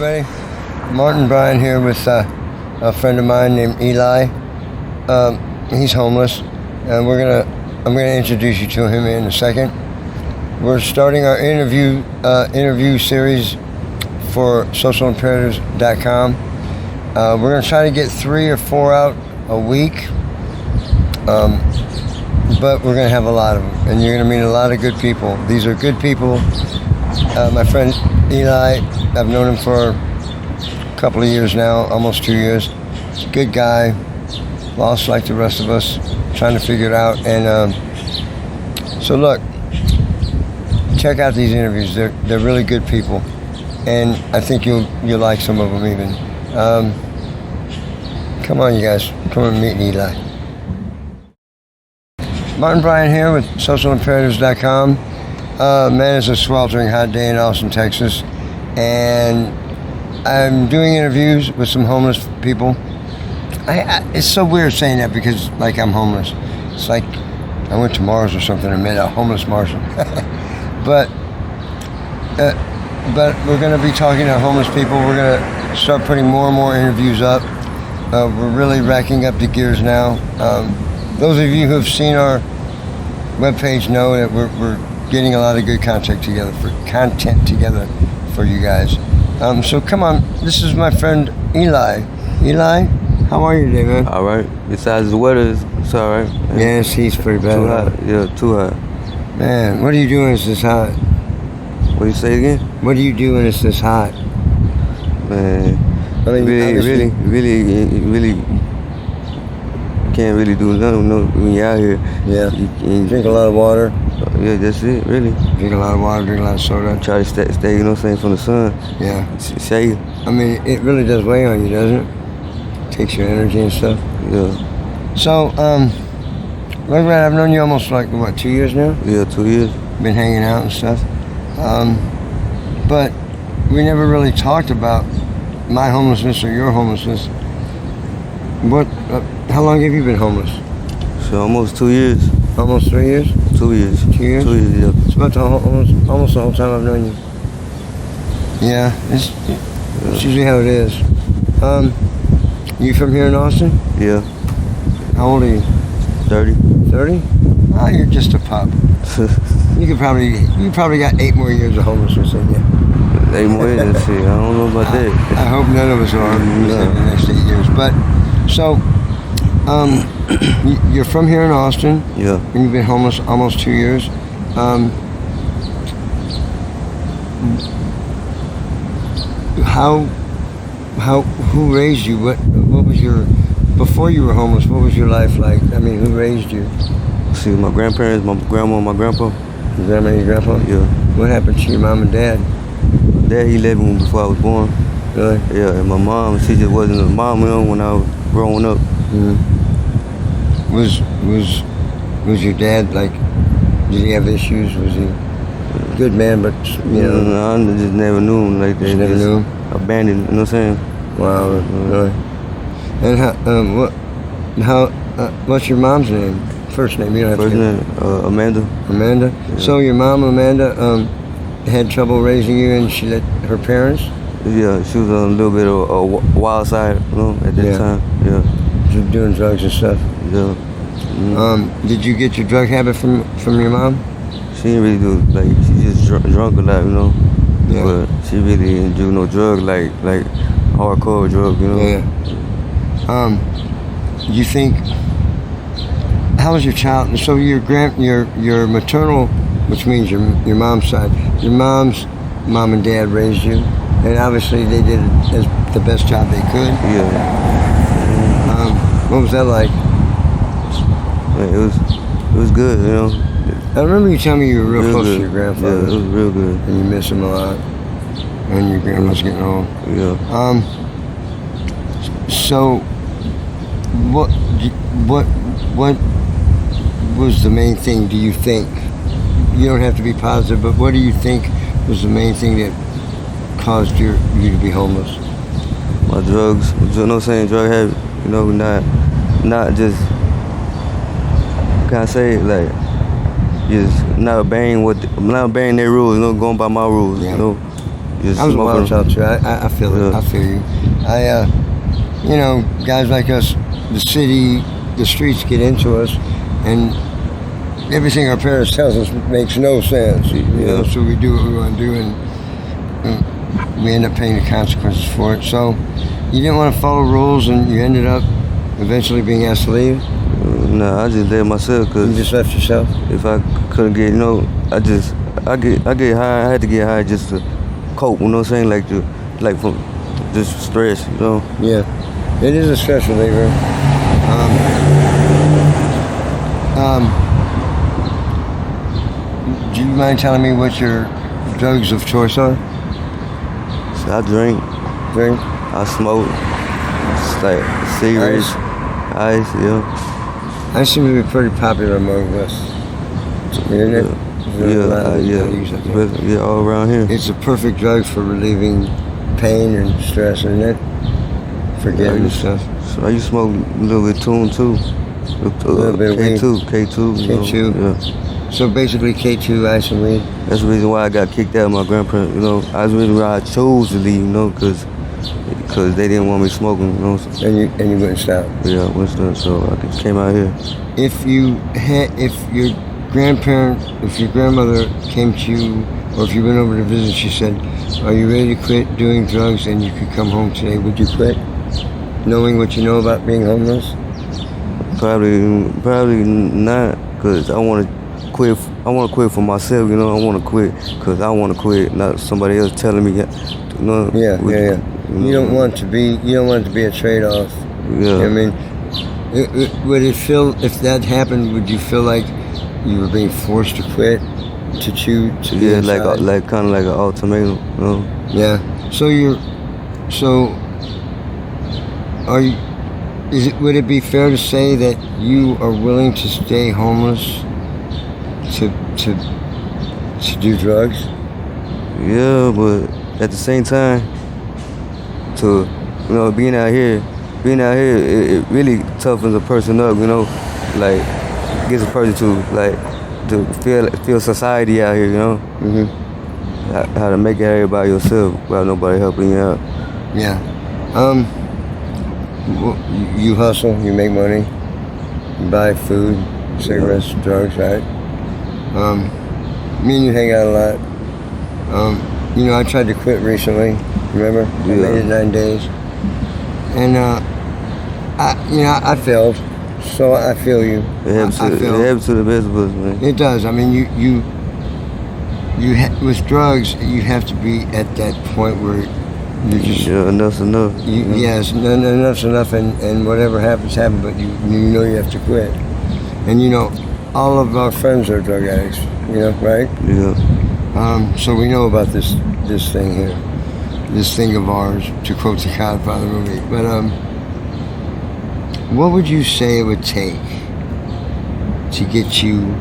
everybody. Martin Bryan here with a friend of mine named Eli. He's homeless, and I'm gonna introduce you to him in a second. We're starting our interview series for socialimperatives.com. We're gonna try to get 3 or 4 out a week, but we're gonna have a lot of them, and you're gonna meet a lot of good people. These are good people. My friend Eli, I've known him for a couple of years now, almost 2 years. He's a good guy, lost like the rest of us, trying to figure it out. And so look, check out these interviews. They're really good people, and I think you'll like some of them even. Come on, you guys, come and meet Eli. Martin Bryan here with socialimperatives.com. Man, it's a sweltering hot day in Austin, Texas, and I'm doing interviews with some homeless people. It's so weird saying that because, like, I'm homeless. It's like I went to Mars or something and met a homeless Martian. but we're going to be talking to homeless people. We're going to start putting more and more interviews up. We're really racking up the gears now. Those of you who have seen our webpage know that we're getting a lot of good content together for you guys. So come on, this is my friend Eli. Eli, how are you today, man? All right. Besides the weather, it's all right. Yes, he's pretty bad. Too hot. Yeah, too hot. Man, what are you doing? It's this hot. What do you say again? What are you doing? It's this hot. Man, I mean, really can't really do nothing when you're out here. Yeah. You drink a lot of water. Yeah, that's it, really. Drink a lot of water, drink a lot of soda. Try to stay, you know what I'm saying, from the sun. Yeah. Shade. I mean, it really does weigh on you, doesn't it? Takes your energy and stuff. Yeah. So, like that, I've known you almost like, what, 2 years now? Yeah, 2 years. Been hanging out and stuff. But we never really talked about my homelessness or your homelessness. How long have you been homeless? So almost 2 years. Almost 3 years? 2 years. 2 years? 2 years, yeah. It's about almost the whole time I've known you. Yeah, it's usually how it is. You from here in Austin? Yeah. How old are you? 30. 30? Oh, you're just a pup. You probably got 8 more years of homelessness in you. 8 more years and shit. I don't know about that. I hope none of us are in the next 8 years. But, so, you're from here in Austin. Yeah. And you've been homeless almost 2 years. Who raised you? What was your, before you were homeless, what was your life like? I mean, who raised you? See, my grandparents, my grandma, my grandpa. Your grandma and your grandpa? Yeah. What happened to your mom and dad? My dad, he left me before I was born. Really? Yeah, and my mom, she just wasn't a mom, you know, when I was growing up. Mm-hmm. Was your dad, like, did he have issues? Was he a good man, but, you know? I just never knew him like that. Just never knew him? Abandoned, you know what I'm saying? Wow, really? And what's your mom's name? First name, you don't have First to. name, Amanda. Amanda? Yeah. So your mom, Amanda, had trouble raising you, and she let her parents? Yeah, she was a little bit of a wild side, you know, at that time. Yeah. She was doing drugs and stuff? Yeah. Mm-hmm. Did you get your drug habit from your mom? She didn't really do, like, she just drunk a lot, you know? Yeah. But she really didn't do no drug, like hardcore drug, you know? Yeah. You think, how was your child? So your maternal, which means your mom's side, your mom's mom and dad raised you, and obviously they did as the best job they could. Yeah. What was that like? It was good, you know. I remember you telling me you were real close good to your grandfather. Yeah, it was real good. And you miss him a lot. And your grandma's getting old. Yeah. So, what was the main thing, do you think? You don't have to be positive, but what do you think was the main thing that caused you to be homeless? My drugs, you know what I'm saying, drug habit, you know, not just, can I say, like, just not obeying their rules, you know, going by my rules, yeah. you know. just I was a wild smoking. child too. I feel it. Yeah. I feel you. You know, guys like us, the city, the streets get into us, and everything our parents tells us makes no sense. You know, Yeah. so we do what we want to do, and we end up paying the consequences for it. So you didn't want to follow rules, and you ended up eventually being asked to leave. Nah, I just let myself You because just left yourself. if I couldn't get, you know, I get high. I had to get high just to cope. You know what I'm saying? Like from just stress. You know. Yeah, it is a stress reliever. Do you mind telling me what your drugs of choice are? So I drink, Drink? I smoke, it's like cigarettes, ice, yeah. I seem to be pretty popular among us. Isn't it? There's a lot of Yeah, people that use it, yeah. yeah, all around here. It's a perfect drug for relieving pain and stress, isn't it? Forgetting and stuff. So I used to smoke a little bit tune too. A little bit of weed. K2. you know, K2. Yeah. So basically K2, ice and weed. That's the reason why I got kicked out of my grandparents, you know. That's the reason why I chose to leave, you know, because they didn't want me smoking, you know. And you wouldn't stop. Yeah, Winston, so I came out here. If your grandmother came to you, or if you went over to visit, she said, "Are you ready to quit doing drugs and you could come home today?" Would you quit, knowing what you know about being homeless? Probably not, because I want to quit. I want to quit for myself, you know. I want to quit because I want to quit, not somebody else telling me. You know, Yeah. You don't want to be a trade-off. Yeah. You know what I mean, would it feel, if that happened, would you feel like you were being forced to quit, to choose to be Yeah, inside? like kind of like an ultimatum, you know. Yeah. Would it be fair to say that you are willing to stay homeless to do drugs? Yeah, but at the same time, being out here, it really toughens a person up, you know, like gets a person to feel society out here, you know. Mm-hmm. How to make it out here by yourself without nobody helping you out. Yeah. You hustle, you make money, you buy food, cigarettes, drugs, right? Me and you hang out a lot. I tried to quit recently. Remember? I made it 9 days, and I failed. So I feel you. It happens to the best of us, man. It does. I mean, with drugs, you have to be at that point where you just enough's enough. Yes, enough's enough, and whatever happens, but you know you have to quit. And all of our friends are drug addicts. Right? Yeah. So we know about this thing here, this thing of ours, to quote the Godfather movie. But what would you say it would take to get you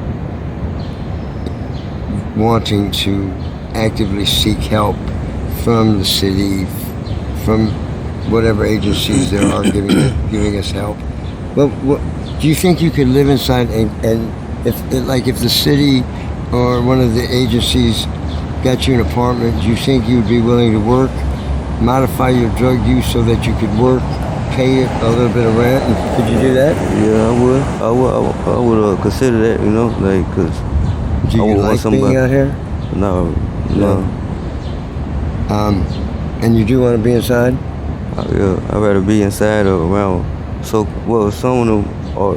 wanting to actively seek help from the city, from whatever agencies there are giving us help? What do you think you could live inside, and if the city or one of the agencies got you an apartment, do you think you'd be willing to work, modify your drug use so that you could work, pay a little bit of rent? Could you do that? Yeah, I would consider that, cause Do you like being out here? No. And you do want to be inside? I'd rather be inside or around. Some of them are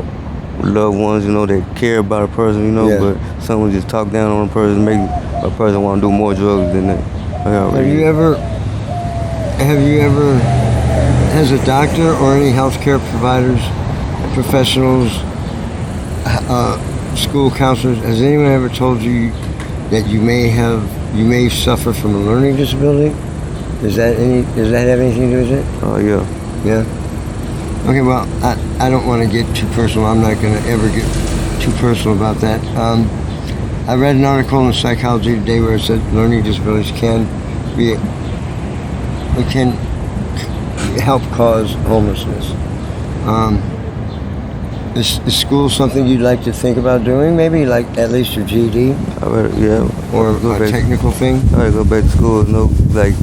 loved ones, that care about a person, Yeah. but someone just talk down on a person, make a person want to do more drugs than that. Have you ever, has a doctor or any healthcare providers, professionals, school counselors, has anyone ever told you that you may suffer from a learning disability? Does that have anything to do with it? Oh, yeah. Yeah? Okay, well, I don't want to get too personal. I'm not going to ever get too personal about that. I read an article in Psychology Today where it said learning disabilities can help cause homelessness. is school something you'd like to think about doing? Maybe like at least your GED or a technical thing? I go back to school, like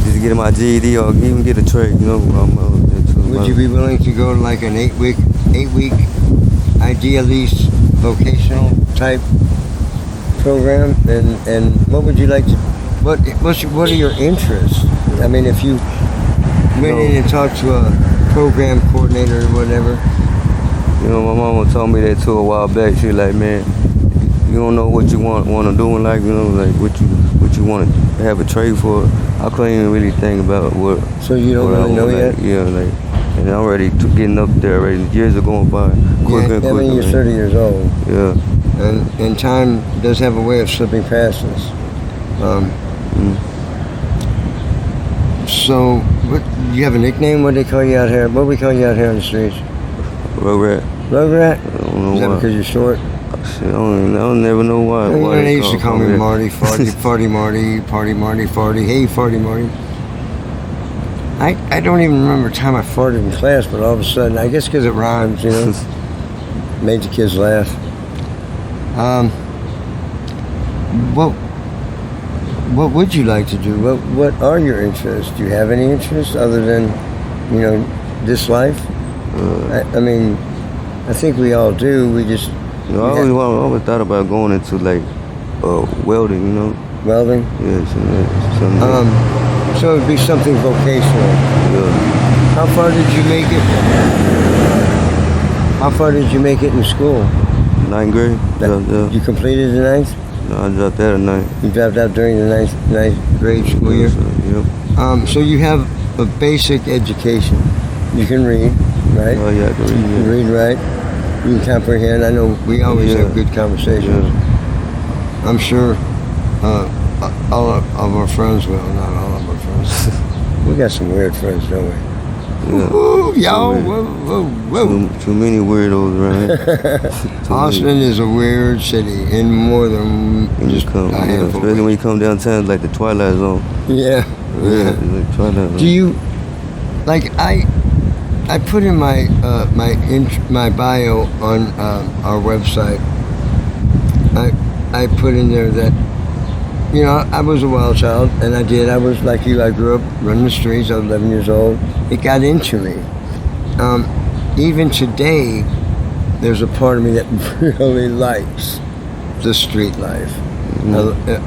just get my GED or even get a trade, Would you be willing to go to like an 8-week, ideally vocational type program? And what would you like to? What are your interests? I mean, if you went in and talked to a program coordinator or whatever. My mama told me that too a while back. She was like, man, you don't know what you want to do in life, like what you want to have a trade for. I couldn't even really think about what. So you don't really know yet? Yeah, and I'm already getting up there already. Years are going by quicker and quicker. I mean, you're 30 years old. Yeah. And time does have a way of slipping past us. So, what, you have a nickname? What do they call you out here? What do we call you out here on the streets? Rugrat. Rugrat? I don't know Is that why. because you're short? Shit, I don't never know why. They used to call me Marty, Farty Marty, Party Marty, Farty. Hey, Farty Marty. I don't even remember a time I farted in class, but all of a sudden, I guess because it rhymes, made the kids laugh. What would you like to do? What are your interests? Do you have any interests other than, this life? I mean, I think we all do. We just. I always thought about going into like welding. Welding. Yeah, something. So it'd be something vocational. Yeah. How far did you make it? How far did you make it in school? 9th grade. Yeah. You completed the 9th? No, I dropped out at 9th. You dropped out during the 9th grade school year? Yep. So you have a basic education. You can read, right? Oh, yeah, I can read. You can read, right? You can comprehend. I know we always have good conversations. Yeah. I'm sure all of our friends will. Not all of our friends. We got some weird friends, don't we? Yeah. Woo, y'all. Whoa. Too many weirdos around here. Austin is a weird city in more than just a handful. Especially when you come downtown, it's like the Twilight Zone. Yeah. It's like Twilight Zone. Do you like I put in my my bio on our website. I put in there that I was a wild child, and I was like you. I grew up running the streets. I was 11 years old. It got into me. Even today, there's a part of me that really likes the street life.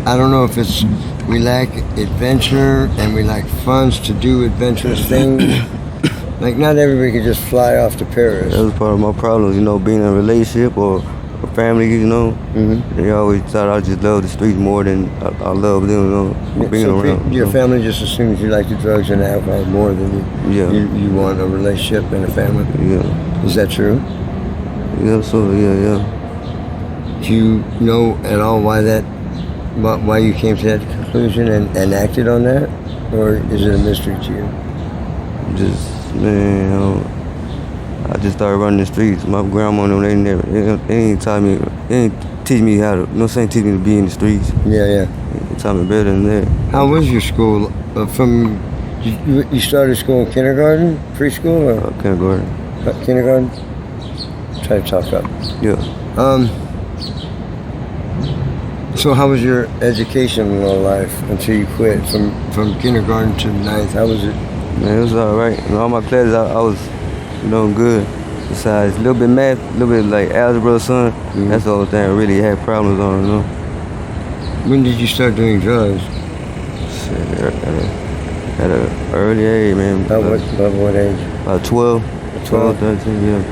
I don't know if it's we lack adventure and we lack funds to do adventurous things. Like not everybody can just fly off to Paris. That was part of my problems, being in a relationship or a family, They always thought I just love the streets more than I love them, being around. Your family just assumes you like the drugs and alcohol more than you want a relationship and a family. Yeah. Is that true? Yeah, so yeah. Do you know at all why you came to that conclusion and acted on that? Or is it a mystery to you? I just started running the streets. My grandma, they ain't taught me, they ain't teach me how to, teach me to be in the streets. Yeah. They taught me better than that. How was your school? You started school in kindergarten, preschool, or kindergarten? Kindergarten. Try to talk up. Yeah. So how was your educational life until you quit from kindergarten to 9th? How was it? Man, it was all right. In all my classes, I was, good. Besides a little bit math, a little bit like algebra, son. Mm-hmm. That's the only thing I really had problems on, When did you start doing drugs? Shit, at an early age, man. About what age? About 12, 13, yeah.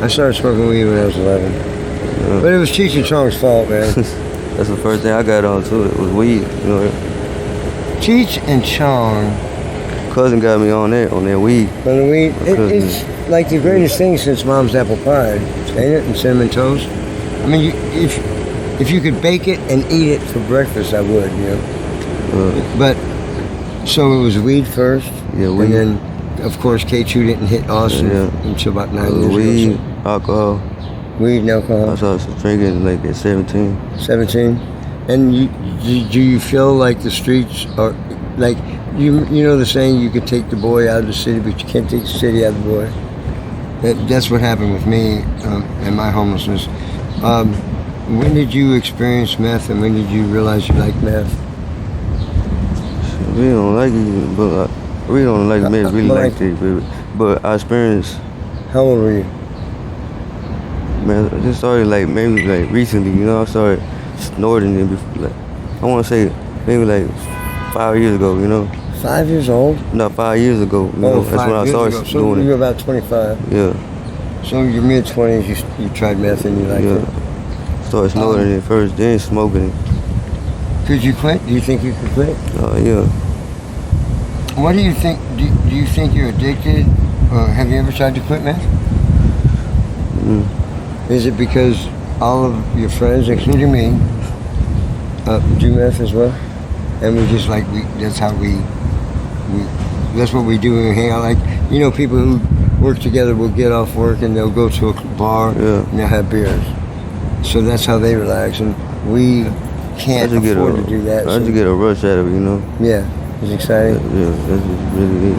I started smoking weed when I was 11. Yeah. But it was Cheech and Chong's fault, man. That's the first thing I got on, too. It was weed, Cheech and Chong. Cousin got me on that weed. On the weed? It's like the greatest thing since Mom's apple pie, ain't it? And cinnamon toast. I mean, if you could bake it and eat it for breakfast, I would, But, so it was weed first? Yeah, weed. And then, of course, K2 didn't hit Austin until about 9 years ago. Weed, alcohol. Weed and alcohol? I started drinking like at 17. 17? And do you feel like the streets are, like, you know the saying, you could take the boy out of the city, but you can't take the city out of the boy? That's what happened with me and my homelessness. When did you experience meth, and when did you realize you liked meth? We don't like it, but we don't like meth. Really but like it, baby. But I experienced, How old were you? man. I just started like maybe like recently. You know, I started snorting it. Before, like I want to say maybe like 5 years ago. You know, 5 years old? not 5 years ago. You know, that's 5 when I years started ago. So doing you were it. about 25. Yeah, So in your mid-20s, you tried meth and you liked it. yeah. Started snorting it first, then smoking it. Could you quit? Do you think you could quit? Yeah. What do you think? Do you think you're addicted? Have you ever tried to quit meth? Mm. Is it because all of your friends, including me, do meth as well? And we just like, that's how we that's what we do when we hang out. Like, you know, people who work together will get off work and they'll go to a bar Yeah. and they'll have beers. So that's how they relax. And we can't afford to do that. I just get a rush out of it, you know. Yeah, it's exciting. Yeah, that's just really it.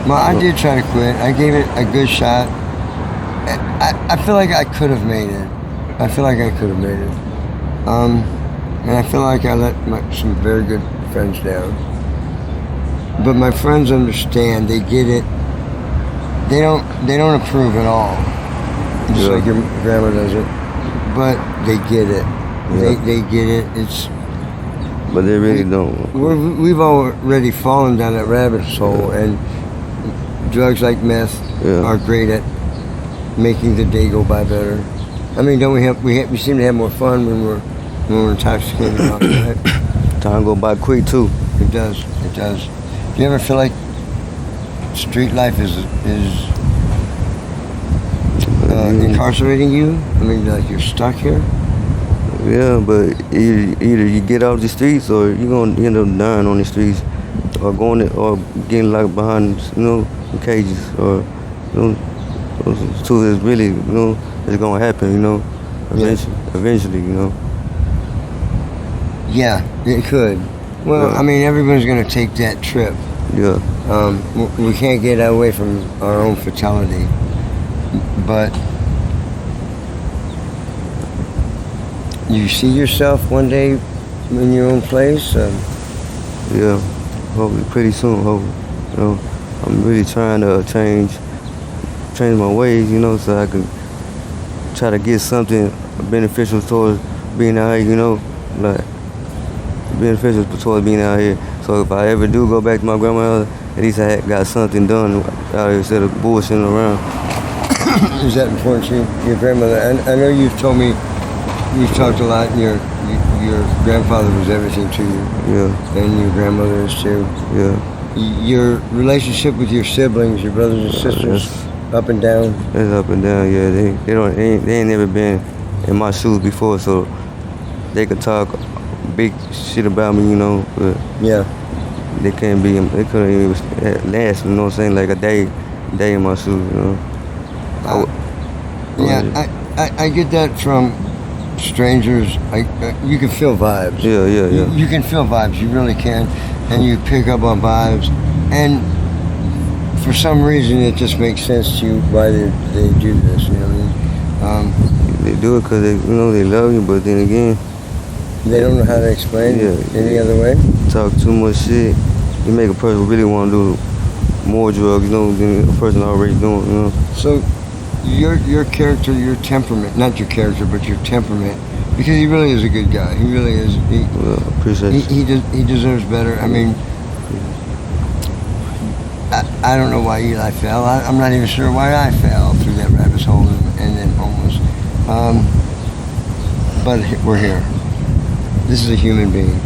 Well, I did try to quit. I gave it a good shot. I feel like I could have made it. I feel like I could have made it. And I feel like I let some very good friends down. But my friends understand. They get it. They don't approve at all. Just Yeah. like your grandma doesn't. But they get it. Yeah. They get it. But they really don't. We've already fallen down that rabbit hole, and drugs like meth Yeah. are great at making the day go by better. I mean, don't we seem to have more fun when we're intoxicated? Right? Time go by quick too. It does. It does. Do you ever feel like street life is incarcerating you? I mean, like you're stuck here? Yeah, but either you get out the streets or you're gonna end up dying on the streets, or or getting locked behind, you know, cages, or you know, those two is really, you know, it's gonna happen, you know, eventually, you know. Yeah, it could. Well, Yeah. I mean, everyone's going to take that trip. Yeah, We can't get away from our own fatality, but you see yourself one day in your own place. yeah. Hopefully, pretty soon. Hopefully, you know, I'm really trying to change my ways, you know, so I can try to get something beneficial towards being out here, you know, like beneficial towards being out here. So if I ever do go back to my grandma's, at least I got something done out here instead of bullshitting around. Is that important to you, your grandmother? I know you've told me, you've talked a lot, and your grandfather was everything to you, Yeah, and your grandmother is too. yeah. Your relationship with your siblings, your brothers and sisters, up and down. It's up and down. Yeah, they ain't never been in my shoes before, so they could talk big shit about me, you know, but Yeah. they couldn't even last, you know what I'm saying, like a day in my shoes, you know. Yeah, I get that from strangers. You can feel vibes. Yeah. You can feel vibes. You really can, and you pick up on vibes. And for some reason, it just makes sense to you why they do this. You know what I mean? They do it because they love you, but then again, They don't know how to explain it any other way. talk too much shit. You make a person really want to do more drugs, you know, than a person already doing, you know. So, your character, your temperament, not your character, but your temperament, because he really is a good guy. He really is. Well, appreciate it. He deserves better. I mean, I don't know why Eli fell. I'm not even sure why I fell through that rabbit hole and then homeless. But we're here. This is a human being.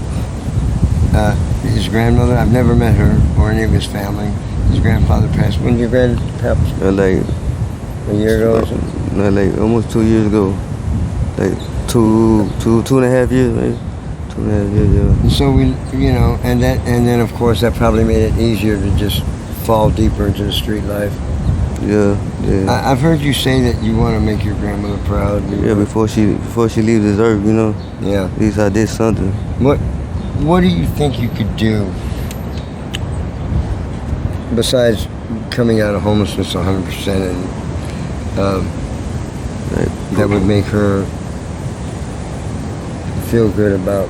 His grandmother, I've never met her or any of his family. His grandfather passed. When did your grandpa pass? Like A year ago or something? like almost 2 years ago. Like two and a half years, maybe. 2.5 years, yeah. And so we, and then of course that probably made it easier to just fall deeper into the street life. Yeah. I've heard you say that you want to make your grandmother proud. Yeah, before she leaves this earth, you know. Yeah. At least I did something. What do you think you could do besides coming out of homelessness 100%, and that would make her feel good about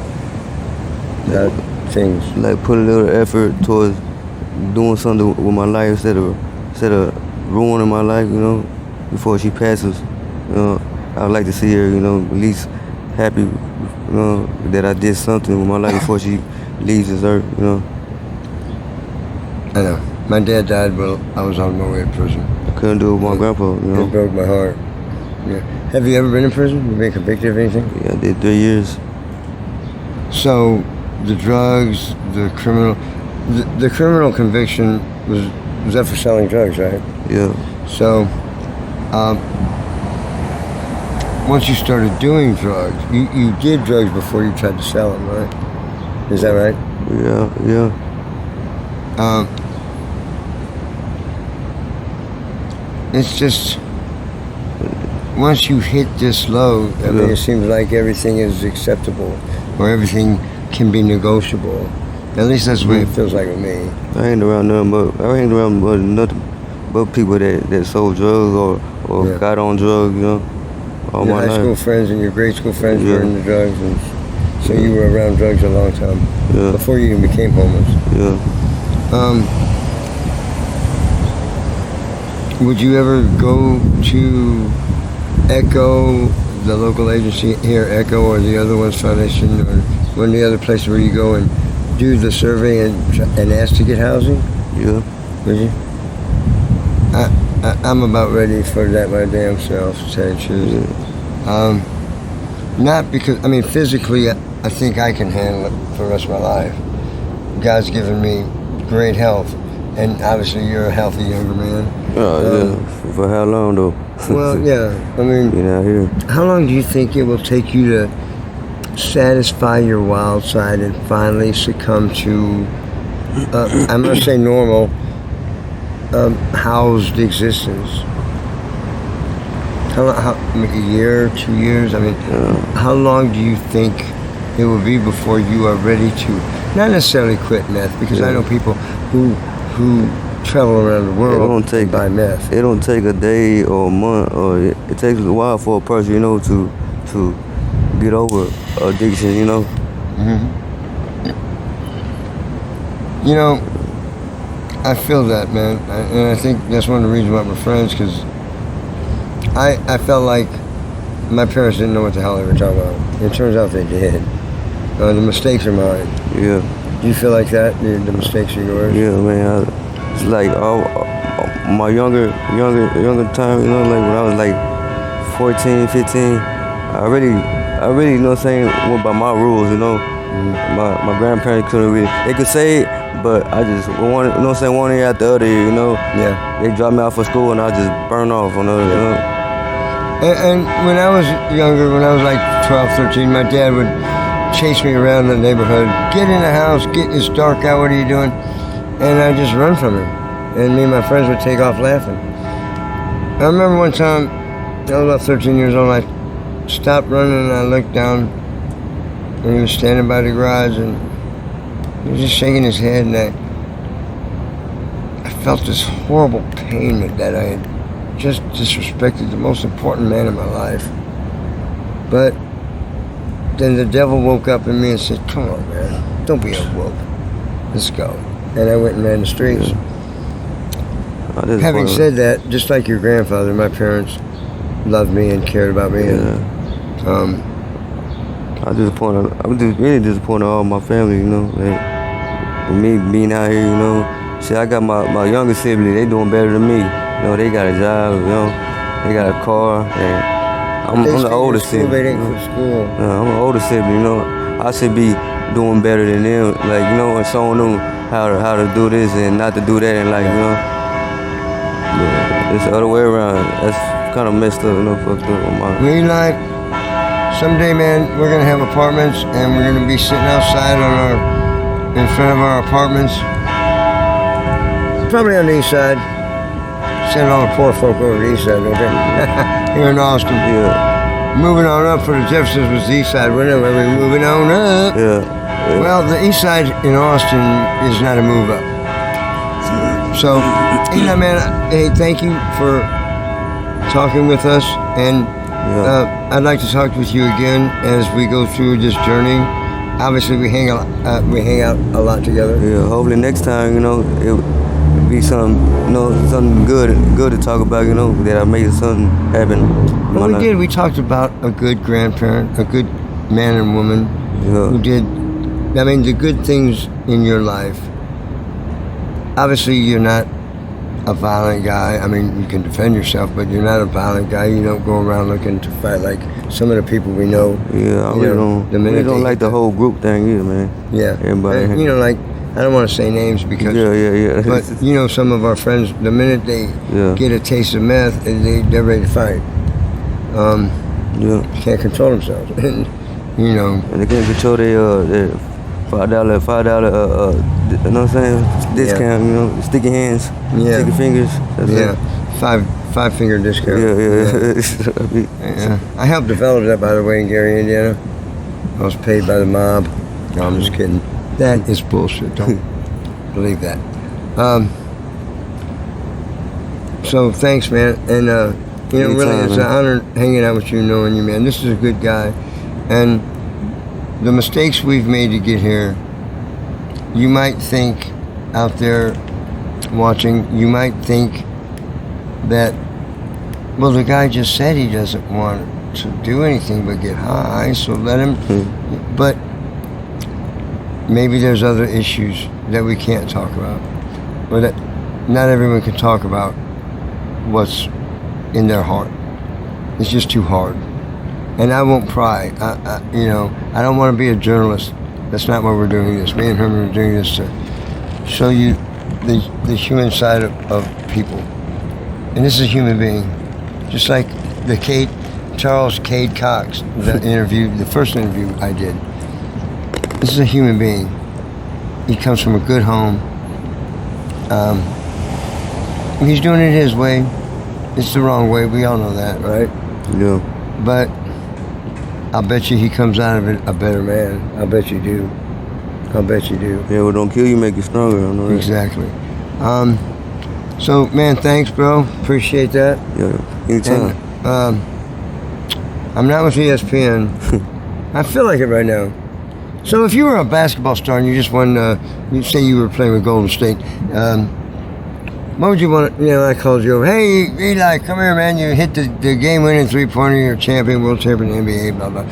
things. Like put a little effort towards doing something with my life instead of ruining my life, you know, before she passes. You know, I would like to see her, you know, at least happy, you know, that I did something with my life before she leaves this earth, you know. I know. My dad died while I was on my way to prison. I couldn't do it with my grandpa, you know. It broke my heart. Yeah. Have you ever been in prison? You been convicted of anything? Yeah, I did 3 years. So, the drugs, the criminal conviction was that for selling drugs, right? Yeah. So, once you started doing drugs, you did drugs before you tried to sell them, right? Is that right? Yeah. It's just, once you hit this low, I mean, it seems like everything is acceptable, or everything can be negotiable. At least that's the way it feels like with me. I ain't around nothing but people that sold drugs or got on drugs, you know. All Your my high life. school friends and your grade school friends were into drugs, and so you were around drugs a long time before you even became homeless. Yeah. Would you ever go to ECHO, the local agency here, ECHO, or the other one's foundation, or one of the other places where you go and do the survey and ask to get housing? Yeah. Would you? I'm about ready for that my damn self, to tell you the truth. Not because, I mean, physically, I think I can handle it for the rest of my life. God's given me great health, and obviously you're a healthy younger man. Yeah. For how long though? Well, yeah. I mean, Being out here. how long do you think it will take you to satisfy your wild side and finally succumb to, I'm going to say normal, housed existence? How a year, 2 years? I mean, how long do you think it will be before you are ready to, not necessarily quit meth, because I know people who travel around the world and buy meth. It don't take a day or a month, or it takes a while for a person, you know, to get over addiction, you know. You know, I feel that, man, and I think that's one of the reasons why we're friends, because I felt like my parents didn't know what the hell they were talking about. It turns out they did. The mistakes are mine. Yeah. Do you feel like that? The mistakes are yours? Yeah, man. It's like all my younger time, you know, like when I was like 14, 15, I really, you know what I'm saying, went by my rules, you know. My grandparents couldn't really, they could say it, but I just, you know what I'm saying, one year after the other, you know. Yeah. They dropped me out for school and I just burned off on those, you know. And when I was younger, when I was like 12, 13, my dad would chase me around the neighborhood. Get in the house, it's dark out, what are you doing? And I'd just run from him. And me and my friends would take off laughing. I remember one time, I was about 13 years old, I stopped running and I looked down and he was standing by the garage and he was just shaking his head, and I felt this horrible pain that I had just disrespected the most important man in my life. But then the devil woke up in me and said, come on, man, don't be a whoop. Let's go. And I went and ran the streets. Having said that, just like your grandfather, my parents loved me and cared about me. Yeah. I'm just really disappointed in all my family, you know. Like, with me being out here, you know. See, I got my younger sibling, they doing better than me. You know, they got a job, you know. They got a car, and I'm the oldest sibling. They didn't quit school. I'm the oldest sibling, you know. I should be doing better than them, like, you know, and showing them how to do this and not to do that, and like, you know. But it's the other way around. That's kind of messed up, you know, fucked up on my. Eli, someday, man, we're gonna have apartments, and we're gonna be sitting outside in front of our apartments, probably on the east side. Send all the poor folk over the east side, don't they? Here in Austin. Yeah. Moving on up for the Jeffersons was the east side, wasn't it? We're moving on up. Yeah. Well, the east side in Austin is not a move up. So, Eli, man, hey, thank you for talking with us, and I'd like to talk with you again as we go through this journey. Obviously, we hang out a lot together. Yeah, hopefully next time, it'll be something, something good to talk about, that I made something happen. Well, we did. We talked about a good grandparent, a good man and woman who did, I mean, the good things in your life. Obviously, you're not a violent guy. I mean, you can defend yourself, but you're not a violent guy. You don't go around looking to fight like some of the people we know. Yeah, I really don't like the whole group thing either, man. Yeah. Everybody. And, like, I don't want to say names because... Yeah. But, some of our friends, the minute they get a taste of meth, they're ready to fight. Can't control themselves. And they can't control their $5, you know what I'm saying? Discount, sticky hands, sticky fingers. That's it. Five-finger discount. Yeah. I helped develop that, by the way, in Gary, Indiana. I was paid by the mob. No, I'm just kidding. That is bullshit. Don't believe that. So thanks, man. And really, it's an honor hanging out with you, knowing you, man. This is a good guy, and the mistakes we've made to get here. You might think out there watching, you might think that, well, the guy just said he doesn't want to do anything but get high, so let him. But maybe there's other issues that we can't talk about, or that not everyone can talk about what's in their heart. It's just too hard. And I won't pry. I don't want to be a journalist. That's not why we're doing this. Me and Herman are doing this to show you the human side of people. And this is a human being. Just like the Charles Cade Cox, the first interview I did. This is a human being. He comes from a good home. He's doing it his way. It's the wrong way. We all know that, right? Yeah. But I'll bet you he comes out of it a better man. I'll bet you do. I'll bet you do. Yeah, well, don't kill you, make you stronger. I know that. Exactly. So, man, thanks, bro. Appreciate that. Yeah, anytime. And, I'm not with ESPN. I feel like it right now. So if you were a basketball star and you just won, you say you were playing with Golden State, what would you want to, I called you over, hey, Eli, come here, man, you hit the game-winning three-pointer, you're champion, world champion, NBA, blah, blah.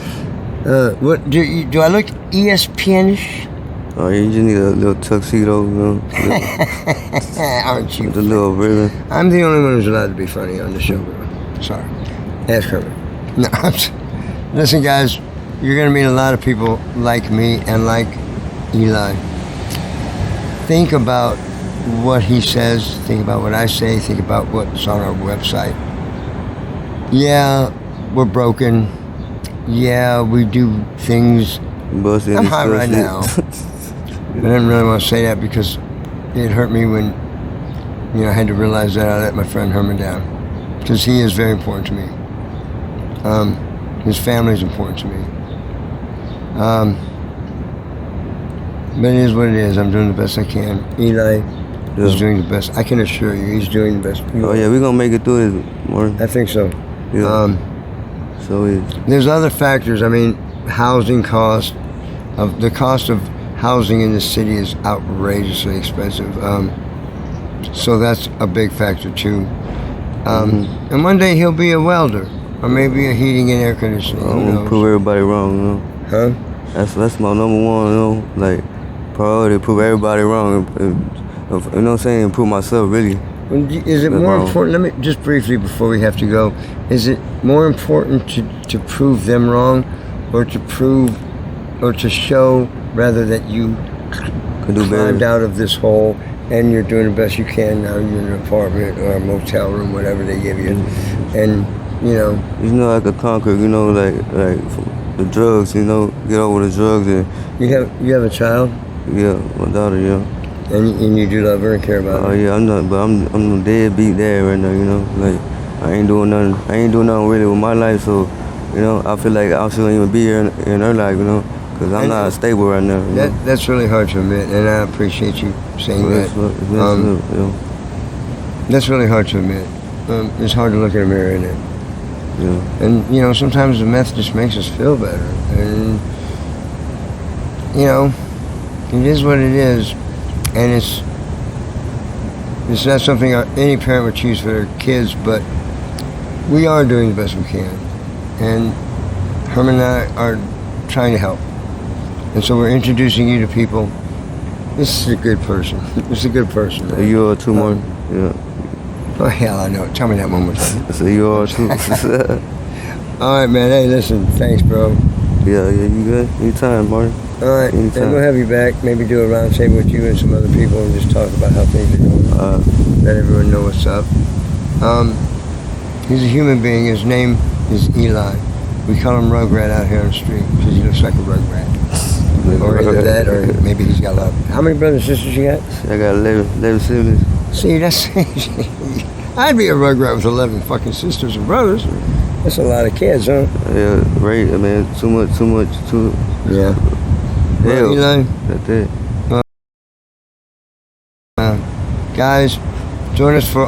What do I look ESPN-ish? Oh, yeah, you just need a little tuxedo, Aren't you? With a little ribbon. I'm the only one who's allowed to be funny on the show, bro. Sorry. Ask her. No, listen, guys, you're going to meet a lot of people like me and like Eli. Think about what he says, think about what I say, think about what's on our website. Yeah, we're broken. Yeah, we do things. I'm high right now. I didn't really want to say that because it hurt me when, I had to realize that I let my friend Herman down. Because he is very important to me. His family is important to me. But it is what it is. I'm doing the best I can. Eli is doing the best. I can assure you, he's doing the best. Oh, yeah, we're going to make it through it, Martin. I think so. Yeah. There's other factors. I mean, housing cost. The cost of housing in the city is outrageously expensive. So that's a big factor, too. And one day he'll be a welder. Or maybe a heating and air conditioning. I'm going to prove everybody wrong, Huh? That's my number one, like, priority, prove everybody wrong. You know what I'm saying? Prove myself, really. Is it more important, let me just briefly before we have to go, is it more important to prove them wrong or to prove or to show rather that you climbed out of this hole and you're doing the best you can now, you're in an apartment or a motel room, whatever they give you, and I could conquer, like the drugs, get over the drugs. And you have a child? Yeah, my daughter, yeah. And you do love her and care about her? Oh yeah, I'm a deadbeat dad right now, like I ain't doing nothing really with my life, so I feel like I shouldn't even be here in her life, because I'm not stable right now. That's really hard to admit, and I appreciate you saying that. That's really hard to admit. It's hard to look in a mirror, isn't it? Yeah. And you know, sometimes the meth just makes us feel better, and you know, it is what it is, and it's not something any parent would choose for their kids, but we are doing the best we can, and Herman and I are trying to help, and so we're introducing you to people. This is a good person. This is a good person. Man. You are too, man. Yeah. Oh hell, I know it. Tell me that one more time. I said you are too. All right, man. Hey, listen. Thanks, bro. Yeah, you good? Anytime, Martin. All right, Anytime. and we'll have you back. Maybe do a round table with you and some other people and just talk about how things are going. Let everyone know what's up. He's a human being. His name is Eli. We call him Rugrat out here on the street because he looks like a Rugrat. Or either that, or maybe he's got a lot. How many brothers and sisters you got? I got 11 siblings. See, that's... I'd be a Rugrat with 11 fucking sisters and brothers. That's a lot of kids, huh? Yeah, right. I mean, too much. Yeah. Hell, Well, Eli, that's it. guys, join us for